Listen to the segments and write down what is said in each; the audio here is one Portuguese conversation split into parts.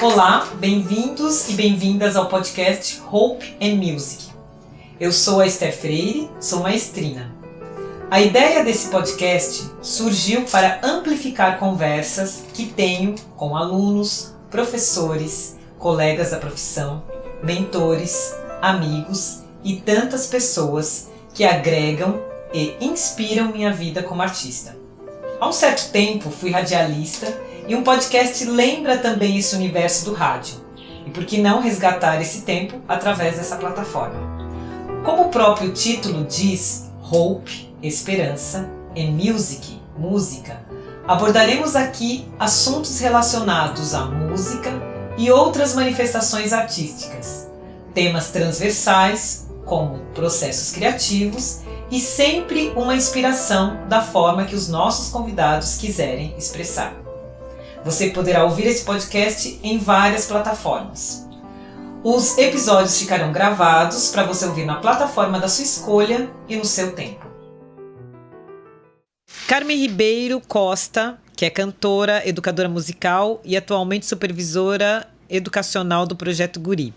Olá, bem-vindos e bem-vindas ao podcast Hope and Music. Eu sou a Esther Freire, sou maestrina. A ideia desse podcast surgiu para amplificar conversas que tenho com alunos, professores, colegas da profissão, mentores, amigos e tantas pessoas que agregam e inspiram minha vida como artista. Há um certo tempo fui radialista e um podcast lembra também esse universo do rádio. E por que não resgatar esse tempo através dessa plataforma? Como o próprio título diz, Hope, Esperança, e Music, Música, abordaremos aqui assuntos relacionados à música e outras manifestações artísticas, temas transversais, como processos criativos, e sempre uma inspiração da forma que os nossos convidados quiserem expressar. Você poderá ouvir esse podcast em várias plataformas. Os episódios ficarão gravados para você ouvir na plataforma da sua escolha e no seu tempo. Carmen Ribeiro Costa, que é cantora, educadora musical e atualmente supervisora educacional do Projeto Guri.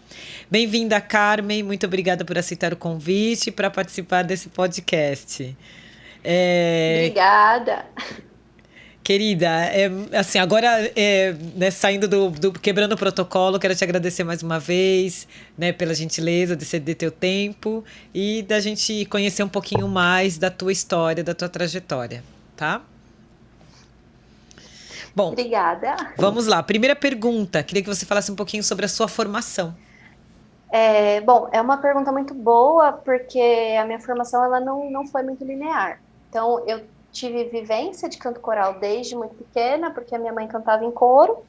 Bem-vinda, Carmen. Muito obrigada por aceitar o convite para participar desse podcast. Obrigada. Querida, assim, agora, né, saindo do quebrando o protocolo, quero te agradecer mais uma vez, né, pela gentileza de ceder teu tempo e da gente conhecer um pouquinho mais da tua história, da tua trajetória, tá? Bom, obrigada. Vamos lá. Primeira pergunta, queria que você falasse um pouquinho sobre a sua formação. Bom, é uma pergunta muito boa, porque a minha formação ela não foi muito linear. Então, eu tive vivência de canto coral desde muito pequena, porque a minha mãe cantava em coro,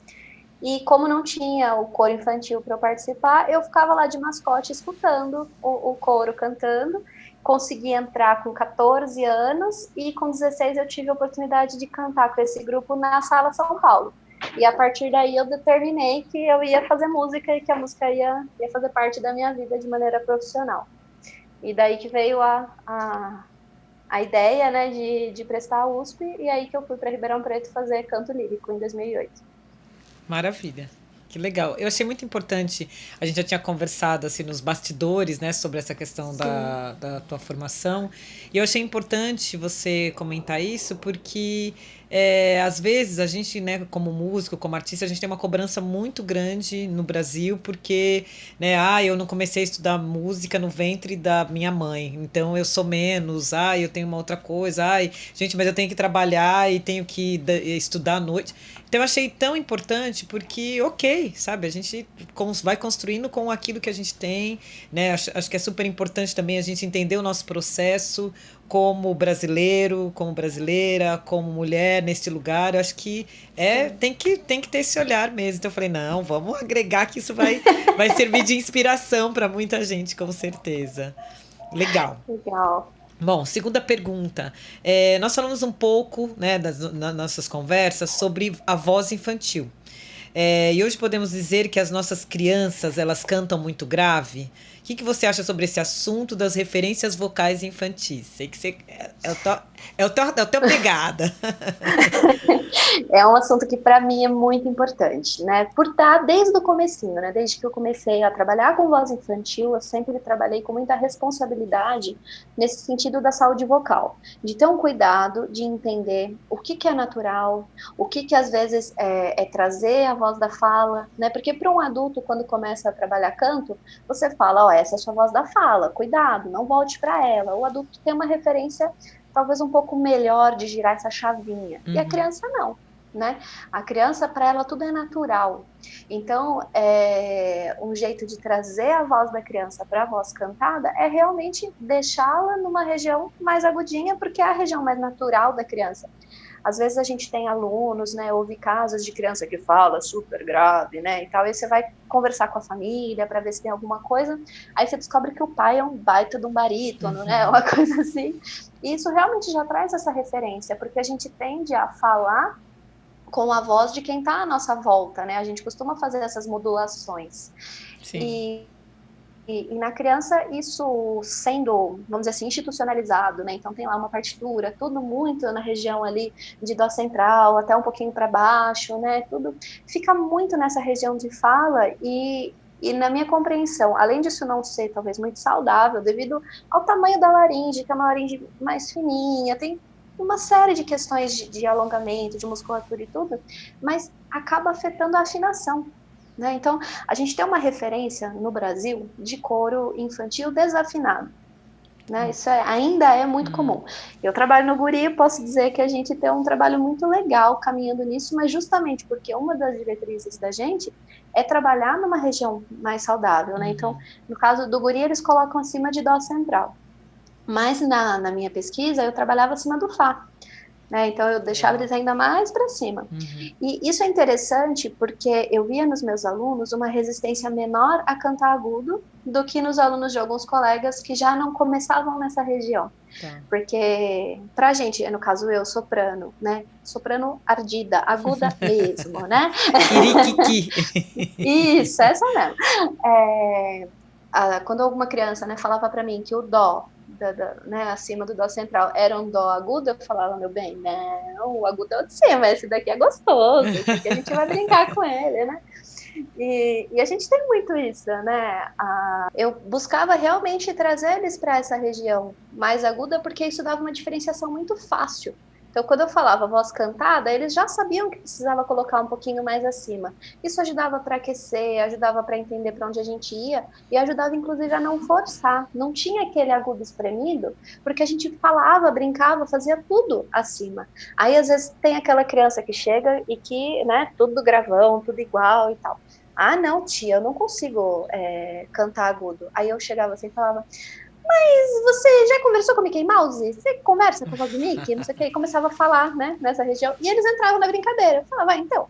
e como não tinha o coro infantil para eu participar, eu ficava lá de mascote escutando o coro cantando. Consegui entrar com 14 anos e com 16 eu tive a oportunidade de cantar com esse grupo na Sala São Paulo. E a partir daí eu determinei que eu ia fazer música e que a música ia fazer parte da minha vida de maneira profissional. E daí que veio a ideia, né, de prestar a USP, e aí que eu fui para Ribeirão Preto fazer canto lírico em 2008. Maravilha. Que legal. Eu achei muito importante, a gente já tinha conversado assim nos bastidores, né, sobre essa questão da tua formação, e eu achei importante você comentar isso porque às vezes a gente, né, como músico, como artista, a gente tem uma cobrança muito grande no Brasil porque, né, eu não comecei a estudar música no ventre da minha mãe, então eu sou menos, eu tenho uma outra coisa, gente, mas eu tenho que trabalhar e tenho que estudar à noite. Então eu achei tão importante porque, ok, sabe, a gente vai construindo com aquilo que a gente tem, né? Acho que é super importante também a gente entender o nosso processo como brasileiro, como brasileira, como mulher neste lugar. Eu acho que tem que ter esse olhar mesmo. Então eu falei, não, vamos agregar que isso vai servir de inspiração para muita gente, com certeza. Legal. Legal. Bom, segunda pergunta. Nós falamos um pouco, né, nas nossas conversas sobre a voz infantil. E hoje podemos dizer que as nossas crianças, elas cantam muito grave. O que você acha sobre esse assunto das referências vocais infantis? Sei que você é o teu pegada. É um assunto que para mim é muito importante, né? Por estar desde o comecinho, né? Desde que eu comecei a trabalhar com voz infantil, eu sempre trabalhei com muita responsabilidade nesse sentido da saúde vocal, de ter um cuidado de entender o que é natural, o que às vezes é trazer a voz da fala, né? Porque para um adulto, quando começa a trabalhar canto, você fala, essa é a sua voz da fala, cuidado, não volte para ela. O adulto tem uma referência talvez um pouco melhor de girar essa chavinha. E a criança não, né? A criança, para ela, tudo é natural. Então, um jeito de trazer a voz da criança para a voz cantada é realmente deixá-la numa região mais agudinha, porque é a região mais natural da criança. Às vezes a gente tem alunos, né, ouve casos de criança que fala super grave, né, e tal, aí você vai conversar com a família para ver se tem alguma coisa, aí você descobre que o pai é um baita de um barítono, né, uma coisa assim, e isso realmente já traz essa referência, porque a gente tende a falar com a voz de quem está à nossa volta, né, a gente costuma fazer essas modulações. Sim. E na criança, isso sendo, vamos dizer assim, institucionalizado, né? Então tem lá uma partitura, tudo muito na região ali de dó central, até um pouquinho para baixo, né? Tudo fica muito nessa região de fala e na minha compreensão, além disso não ser talvez muito saudável, devido ao tamanho da laringe, que é uma laringe mais fininha, tem uma série de questões de alongamento, de musculatura e tudo, mas acaba afetando a afinação. Né? Então, a gente tem uma referência no Brasil de coro infantil desafinado. Né? Isso ainda é muito comum. Eu trabalho no Guri e posso dizer que a gente tem um trabalho muito legal caminhando nisso, mas justamente porque uma das diretrizes da gente é trabalhar numa região mais saudável. Né? Então, no caso do Guri, eles colocam acima de dó central. Mas na minha pesquisa, eu trabalhava acima do Fá. Né? Então, eu deixava eles ainda mais para cima. E isso é interessante porque eu via nos meus alunos uma resistência menor a cantar agudo do que nos alunos de alguns colegas que já não começavam nessa região. Tá. Porque, pra gente, no caso eu, soprano, né? Soprano ardida, aguda mesmo, né? Isso, essa mesmo. Quando alguma criança, né, falava para mim que o dó né, acima do dó central era um dó agudo, eu falava, meu bem, não, o agudo é o de cima, esse daqui é gostoso, esse aqui a gente vai brincar com ele, né? E a gente tem muito isso, né? Eu buscava realmente trazer eles para essa região mais aguda, porque isso dava uma diferenciação muito fácil. Então, quando eu falava voz cantada, eles já sabiam que precisava colocar um pouquinho mais acima. Isso ajudava para aquecer, ajudava para entender para onde a gente ia e ajudava, inclusive, a não forçar. Não tinha aquele agudo espremido, porque a gente falava, brincava, fazia tudo acima. Aí, às vezes, tem aquela criança que chega e que, né, tudo gravão, tudo igual e tal. Ah, não, tia, eu não consigo cantar agudo. Aí eu chegava assim e falava, mas você já conversou com o Mickey Mouse? Você conversa com o voz do Mickey? Não sei o que. E começava a falar, né, nessa região. E eles entravam na brincadeira. Eu falava, então.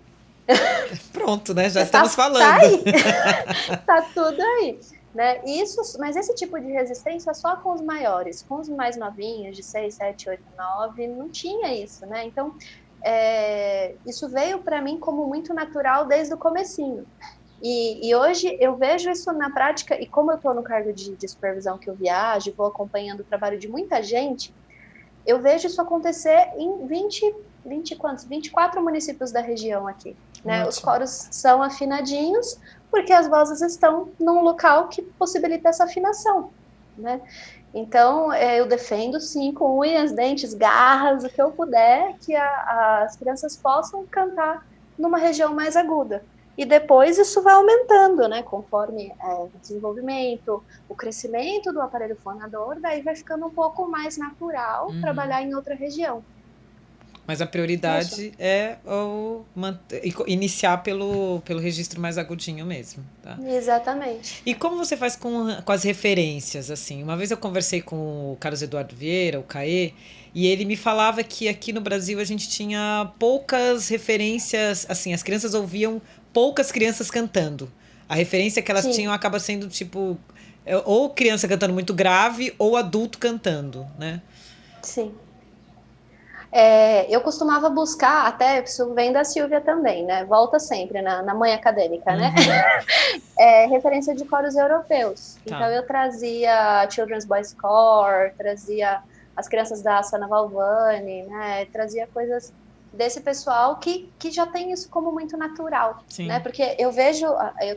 Pronto, né? Já estamos falando. Tá aí. Tá tudo aí. Né? Mas esse tipo de resistência só com os maiores. Com os mais novinhos, de 6, 7, 8, 9, não tinha isso, né? Então, isso veio para mim como muito natural desde o comecinho. E hoje eu vejo isso na prática, e como eu estou no cargo de supervisão que eu viajo, vou acompanhando o trabalho de muita gente, eu vejo isso acontecer em 24 municípios da região aqui. Né? Os coros são afinadinhos, porque as vozes estão num local que possibilita essa afinação. Né? Então, eu defendo, sim, com unhas, dentes, garras, o que eu puder, que as crianças possam cantar numa região mais aguda. E depois isso vai aumentando, né? Conforme o desenvolvimento, o crescimento do aparelho fonador, daí vai ficando um pouco mais natural trabalhar em outra região. Mas a prioridade é iniciar pelo registro mais agudinho mesmo, tá? Exatamente. E como você faz com as referências, assim? Uma vez eu conversei com o Carlos Eduardo Vieira, o Caê, e ele me falava que aqui no Brasil a gente tinha poucas referências, assim, as crianças ouviam poucas crianças cantando. A referência que elas tinham acaba sendo, tipo, ou criança cantando muito grave, ou adulto cantando, né? Sim. Eu costumava buscar, até isso vem da Silvia também, né? Volta sempre na mãe acadêmica, né? Referência de coros europeus. Tá. Então eu trazia Children's Boys Choir, trazia as crianças da Asana Valvani, né? Trazia coisas desse pessoal que já tem isso como muito natural, né? Porque eu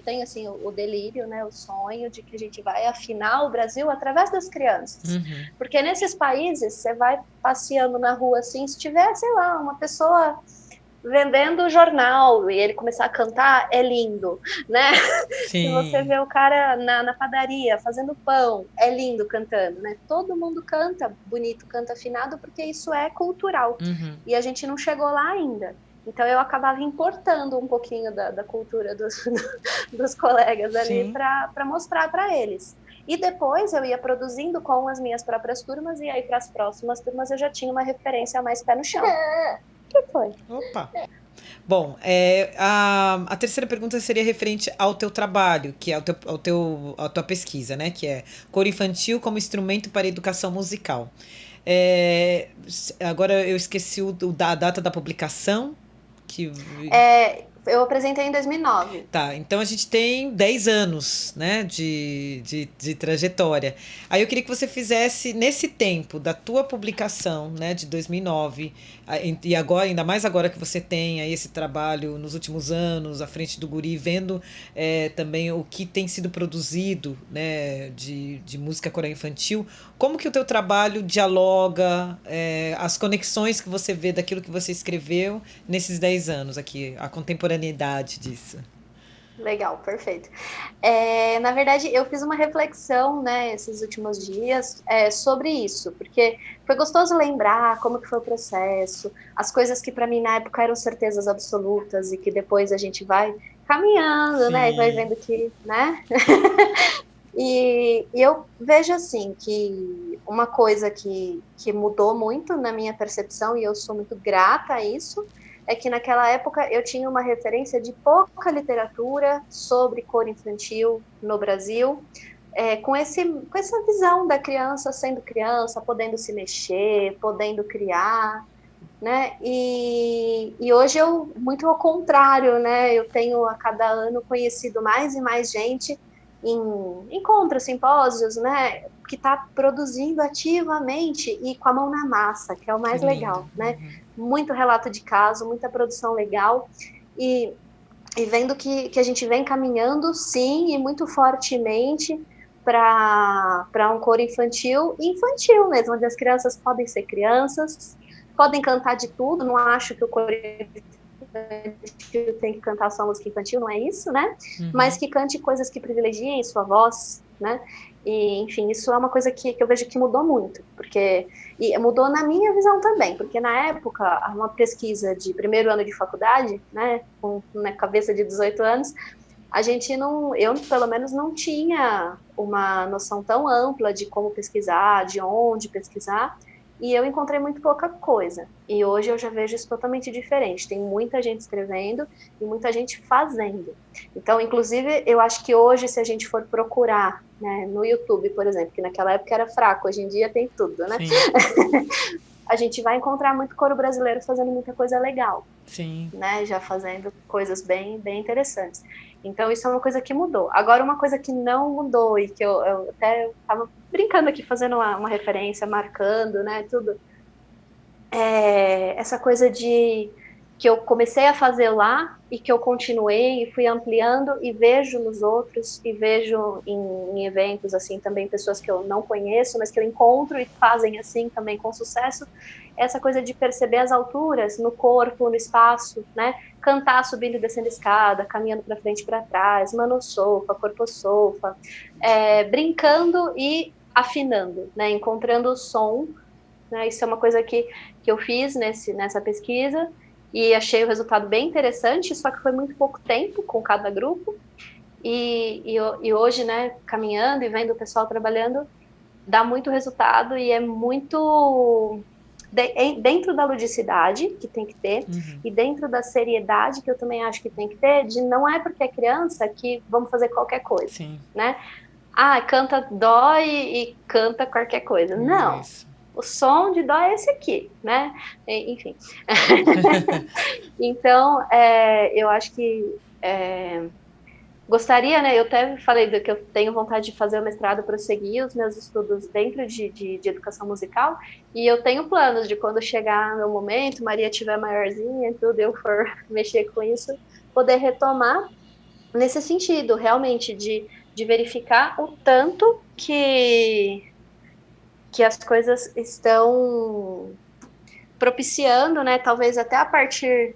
tenho assim o delírio, né? O sonho de que a gente vai afinar o Brasil através das crianças. Porque nesses países, você vai passeando na rua assim, se tiver, sei lá, uma pessoa vendendo jornal e ele começar a cantar, é lindo, né? Se você vê o cara na padaria fazendo pão, é lindo cantando, né? Todo mundo canta bonito, canta afinado, porque isso é cultural. E a gente não chegou lá ainda. Então eu acabava importando um pouquinho da cultura dos colegas ali para mostrar para eles. E depois eu ia produzindo com as minhas próprias turmas, e aí para as próximas turmas eu já tinha uma referência mais pé no chão. Que foi? Opa! Bom, a terceira pergunta seria referente ao teu trabalho, que é a tua pesquisa, né? Que é coro infantil como instrumento para educação musical. Agora eu esqueci a data da publicação. Eu apresentei em 2009. Tá, então a gente tem 10 anos, né, de trajetória. Aí eu queria que você fizesse, nesse tempo da tua publicação, né, de 2009, e agora, ainda mais agora que você tem aí esse trabalho nos últimos anos, à frente do Guri, vendo também o que tem sido produzido, né, de música coral infantil, como que o teu trabalho dialoga, as conexões que você vê daquilo que você escreveu nesses 10 anos aqui, a contemporaneidade disso? Legal, perfeito. Na verdade, eu fiz uma reflexão, né, esses últimos dias, sobre isso, porque foi gostoso lembrar como que foi o processo, as coisas que para mim na época eram certezas absolutas e que depois a gente vai caminhando, né, e vai Sim. vendo que, né, e eu vejo assim que uma coisa que mudou muito na minha percepção, e eu sou muito grata a isso, é que naquela época eu tinha uma referência de pouca literatura sobre cor infantil no Brasil, com essa visão da criança sendo criança, podendo se mexer, podendo criar, né? E hoje eu, muito ao contrário, né? Eu tenho a cada ano conhecido mais e mais gente em encontros, simpósios, né? Que está produzindo ativamente e com a mão na massa, que é o Que mais lindo. legal, né? Muito relato de caso, muita produção legal e, e vendo que a gente vem caminhando, sim, e muito fortemente para um coro infantil mesmo, onde as crianças podem ser crianças, podem cantar de tudo, não acho que o coro infantil tem que cantar só música infantil, não é isso, né? Mas que cante coisas que privilegiem sua voz, né? E, enfim, isso é uma coisa que eu vejo que mudou muito, porque e mudou na minha visão também, porque na época, uma pesquisa de primeiro ano de faculdade, né, com na cabeça de 18 anos, a gente não, eu pelo menos não tinha uma noção tão ampla de como pesquisar, de onde pesquisar, e eu encontrei muito pouca coisa. E hoje eu já vejo isso totalmente diferente. Tem muita gente escrevendo e muita gente fazendo. Então, inclusive, eu acho que hoje, se a gente for procurar, né, no YouTube, por exemplo, que naquela época era fraco, hoje em dia tem tudo, né? A gente vai encontrar muito coro brasileiro fazendo muita coisa legal. Sim. Né, já fazendo coisas bem, bem interessantes. Então, isso é uma coisa que mudou. Agora, uma coisa que não mudou e que eu até estava brincando aqui, fazendo uma referência, marcando, né, tudo, essa coisa de que eu comecei a fazer lá e que eu continuei e fui ampliando e vejo nos outros e vejo em eventos assim também pessoas que eu não conheço, mas que eu encontro e fazem assim também com sucesso, essa coisa de perceber as alturas no corpo, no espaço, né? Cantar subindo e descendo escada, caminhando para frente e para trás, mano sofa, corpo sofa, brincando e afinando, né? Encontrando o som, né? Isso é uma coisa que eu fiz nessa pesquisa e achei o resultado bem interessante, só que foi muito pouco tempo com cada grupo, e hoje, né, caminhando e vendo o pessoal trabalhando, dá muito resultado e é muito dentro da ludicidade que tem que ter, e dentro da seriedade que eu também acho que tem que ter, de não é porque é criança que vamos fazer qualquer coisa, Sim. né? Ah, canta dó e canta qualquer coisa. Não. Isso. O som de dó é esse aqui, né? Enfim. Então, eu acho que gostaria, né? Eu até falei que eu tenho vontade de fazer o mestrado, prosseguir os meus estudos dentro de educação musical, e eu tenho planos de quando chegar meu momento, Maria estiver maiorzinha e tudo, eu for mexer com isso, poder retomar nesse sentido, realmente, de verificar o tanto que as coisas estão propiciando, né? Talvez até a partir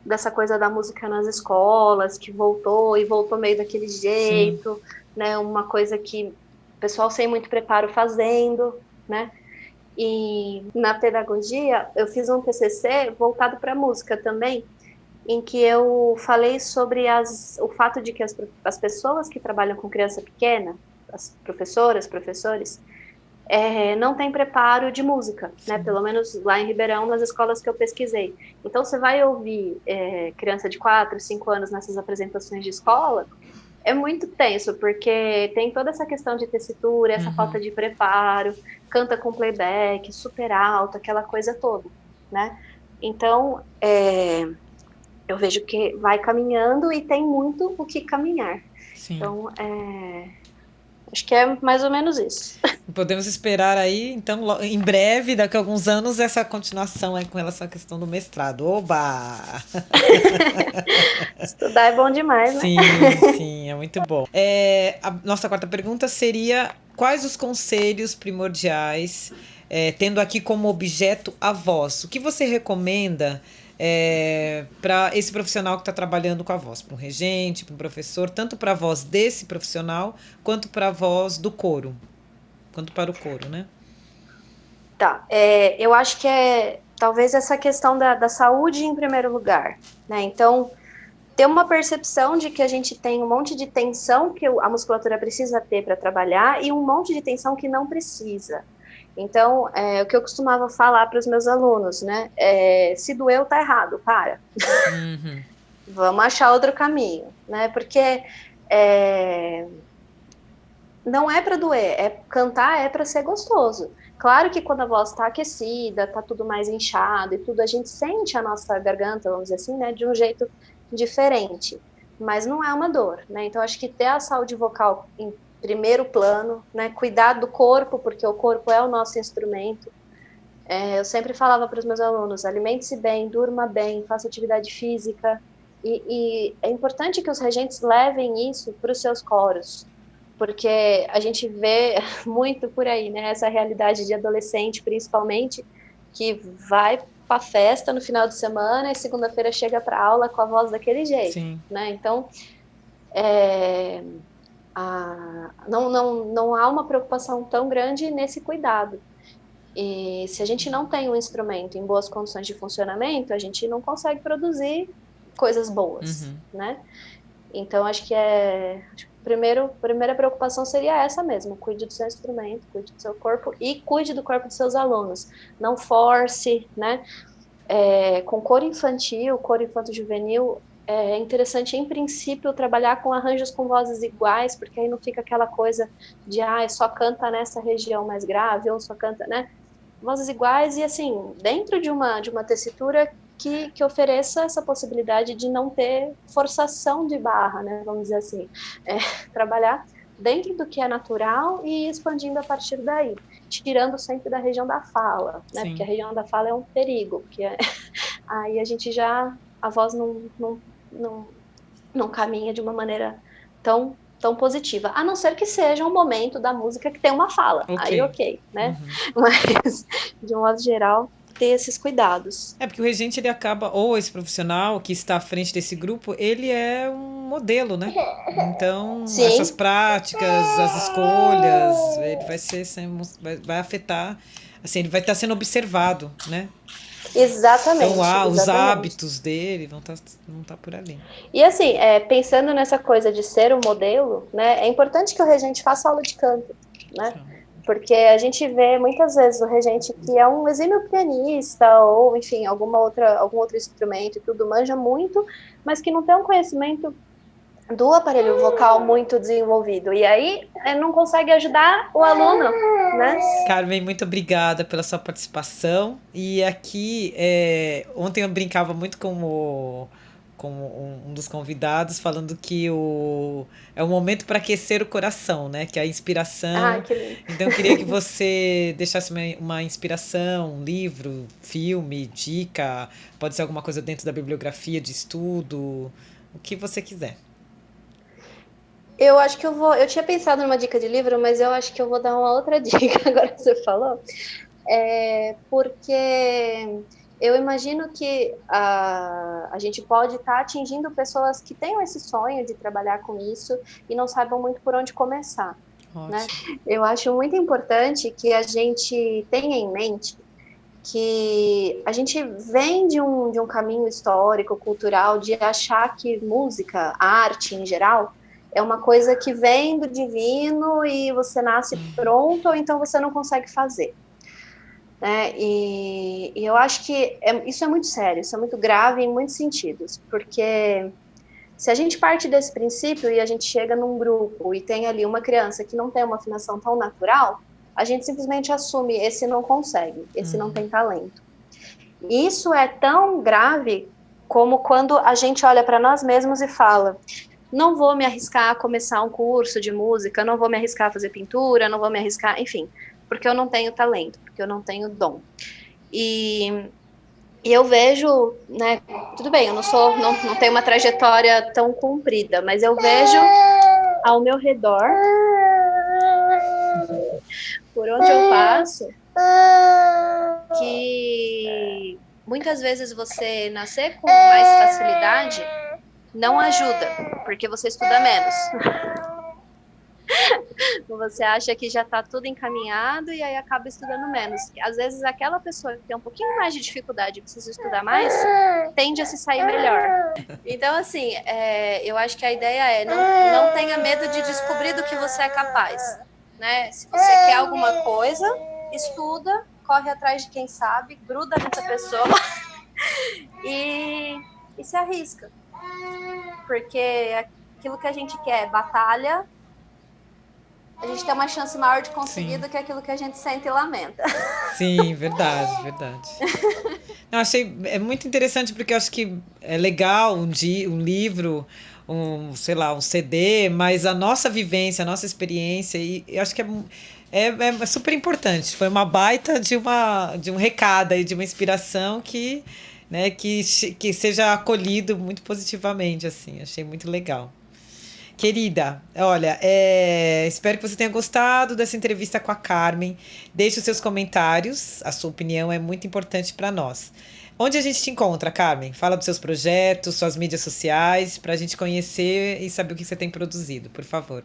dessa coisa da música nas escolas, que voltou meio daquele jeito, sim, né? Uma coisa que o pessoal sem muito preparo fazendo, né? E na pedagogia, eu fiz um TCC voltado para música também, em que eu falei sobre o fato de que as pessoas que trabalham com criança pequena, as professoras, professores, não tem preparo de música, né? Pelo menos lá em Ribeirão, nas escolas que eu pesquisei. Então, você vai ouvir criança de 4, 5 anos nessas apresentações de escola, é muito tenso, porque tem toda essa questão de tessitura, essa falta de preparo, canta com playback, super alto, aquela coisa toda, né? Então, eu vejo que vai caminhando e tem muito o que caminhar. Sim. Então, acho que é mais ou menos isso. Podemos esperar aí, então, em breve, daqui a alguns anos, essa continuação aí com relação à questão do mestrado. Oba! Estudar é bom demais, né? Sim, é muito bom. A nossa quarta pergunta seria: quais os conselhos primordiais, tendo aqui como objeto a voz? O que você recomenda para esse profissional que está trabalhando com a voz? Para um regente, para um professor, tanto para a voz desse profissional, quanto para a voz do coro? Quanto para o coro, né? Tá, eu acho que talvez essa questão da saúde em primeiro lugar, né? Então, ter uma percepção de que a gente tem um monte de tensão que a musculatura precisa ter para trabalhar e um monte de tensão que não precisa. Então, o que eu costumava falar para os meus alunos, né? Se doeu, tá errado, para. Uhum. Vamos achar outro caminho, né? Porque não é para doer, cantar é para ser gostoso. Claro que quando a voz está aquecida, está tudo mais inchado e tudo, a gente sente a nossa garganta, vamos dizer assim, né, de um jeito diferente. Mas não é uma dor, né? Então acho que ter a saúde vocal em primeiro plano, né, cuidar do corpo, porque o corpo é o nosso instrumento. Eu sempre falava para os meus alunos: alimente-se bem, durma bem, faça atividade física. E é importante que os regentes levem isso para os seus coros, porque a gente vê muito por aí, né? Essa realidade de adolescente, principalmente, que vai para festa no final de semana e segunda-feira chega para aula com a voz daquele jeito, Sim. né? Então, não há uma preocupação tão grande nesse cuidado. E se a gente não tem um instrumento em boas condições de funcionamento, a gente não consegue produzir coisas boas, né? Então, acho que a primeira preocupação seria essa mesmo: cuide do seu instrumento, cuide do seu corpo e cuide do corpo dos seus alunos. Não force, né? Com coro infanto-juvenil, é interessante, em princípio, trabalhar com arranjos com vozes iguais, porque aí não fica aquela coisa de, só canta nessa região mais grave, ou só canta, né? Vozes iguais e, assim, dentro de uma tessitura que ofereça essa possibilidade de não ter forçação de barra, né, vamos dizer assim. Trabalhar dentro do que é natural e expandindo a partir daí, tirando sempre da região da fala, né, Sim. porque a região da fala é um perigo, porque aí a gente a voz não caminha de uma maneira tão positiva, a não ser que seja um momento da música que tem uma fala, aí ok, né? Mas, de um modo geral, ter esses cuidados. Porque o regente, ele acaba, ou esse profissional que está à frente desse grupo, ele é um modelo, né? Então, Sim. essas práticas, as escolhas, ele vai afetar, assim, ele vai estar sendo observado, né? Exatamente. Então, os hábitos dele vão estar por ali. E assim, pensando nessa coisa de ser um modelo, né, é importante que o regente faça aula de canto, né? Porque a gente vê muitas vezes o regente que é um exímio pianista ou, enfim, algum outro instrumento e tudo, manja muito, mas que não tem um conhecimento do aparelho vocal muito desenvolvido. E aí não consegue ajudar o aluno, né? Carmen, muito obrigada pela sua participação. E aqui, ontem eu brincava muito com um dos convidados, falando que é um momento para aquecer o coração, né? Que é a inspiração. Que lindo. Então, eu queria que você deixasse uma inspiração, um livro, filme, dica, pode ser alguma coisa dentro da bibliografia de estudo, o que você quiser. Eu acho que eu tinha pensado numa dica de livro, mas eu acho que eu vou dar uma outra dica agora que você falou, porque eu imagino que a gente pode estar atingindo pessoas que tenham esse sonho de trabalhar com isso e não saibam muito por onde começar, né? Eu acho muito importante que a gente tenha em mente que a gente vem de um caminho histórico, cultural, de achar que música, arte em geral, é uma coisa que vem do divino e você nasce pronto, ou então você não consegue fazer. E eu acho que isso é muito sério, isso é muito grave em muitos sentidos, porque se a gente parte desse princípio e a gente chega num grupo e tem ali uma criança que não tem uma afinação tão natural, a gente simplesmente assume: esse não consegue, esse não tem talento. Isso é tão grave como quando a gente olha para nós mesmos e fala: não vou me arriscar a começar um curso de música, não vou me arriscar a fazer pintura, não vou me arriscar, enfim, porque eu não tenho talento, porque eu não tenho dom. E eu vejo, né, tudo bem, eu não tenho uma trajetória tão comprida, mas eu vejo ao meu redor, por onde eu passo, que muitas vezes você nascer com mais facilidade não ajuda, porque você estuda menos. Você acha que já está tudo encaminhado e aí acaba estudando menos. Às vezes aquela pessoa que tem um pouquinho mais de dificuldade e precisa estudar mais, tende a se sair melhor. Então, assim, eu acho que a ideia é não tenha medo de descobrir do que você é capaz. Né? Se você quer alguma coisa, estuda, corre atrás de quem sabe, gruda nessa pessoa e se arrisca. Porque aquilo que a gente quer, batalha, a gente tem uma chance maior de conseguir do que aquilo que a gente sente e lamenta. Sim, verdade. Eu achei muito interessante porque eu acho que é legal um livro, sei lá, um CD, mas a nossa vivência, a nossa experiência, e eu acho que é super importante. Foi uma baita de um recado aí, de uma inspiração que seja acolhido muito positivamente, assim. Achei muito legal. Querida, olha, espero que você tenha gostado dessa entrevista com a Carmen. Deixe os seus comentários, a sua opinião é muito importante para nós. Onde a gente te encontra, Carmen? Fala dos seus projetos, suas mídias sociais, para a gente conhecer e saber o que você tem produzido, por favor.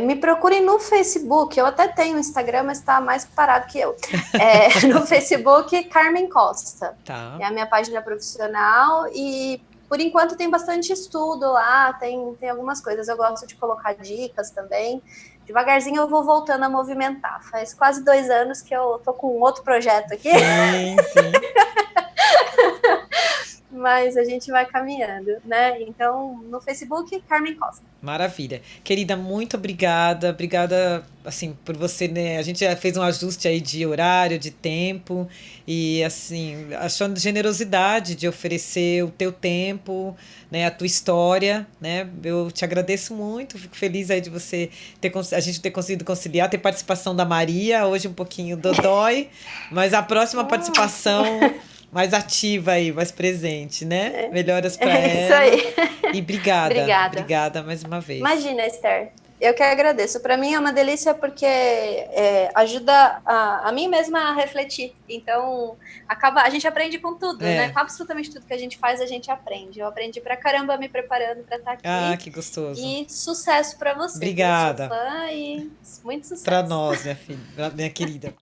Me procurem no Facebook, eu até tenho Instagram, mas está mais parado que eu. No Facebook, Carmen Costa. Tá. É a minha página profissional e por enquanto tem bastante estudo lá, tem algumas coisas, eu gosto de colocar dicas também. Devagarzinho eu vou voltando a movimentar. Faz quase 2 anos que eu tô com outro projeto aqui. Sim. Mas a gente vai caminhando, né? Então, no Facebook, Carmen Costa. Maravilha. Querida, muito obrigada. Obrigada, assim, por você, né? A gente já fez um ajuste aí de horário, de tempo e, assim, achando generosidade de oferecer o teu tempo, né? A tua história, né? Eu te agradeço muito. Fico feliz aí de você a gente ter conseguido conciliar, ter participação da Maria, hoje um pouquinho dodói, mas a próxima participação mais ativa aí, mais presente, né? Melhoras para ela. Isso aí. E obrigada mais uma vez. Imagina, Esther. Eu que agradeço. Para mim é uma delícia porque ajuda a mim mesma a refletir. Então, a gente aprende com tudo, né? Com absolutamente tudo que a gente faz, a gente aprende. Eu aprendi pra caramba me preparando para estar aqui. Ah, que gostoso. E sucesso para você. Obrigada. Eu sou fã e muito sucesso. Para nós, minha filha, minha querida.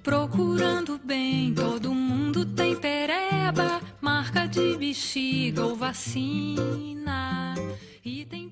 Procurando bem, todo mundo tem pereba, marca de bexiga ou vacina. E tem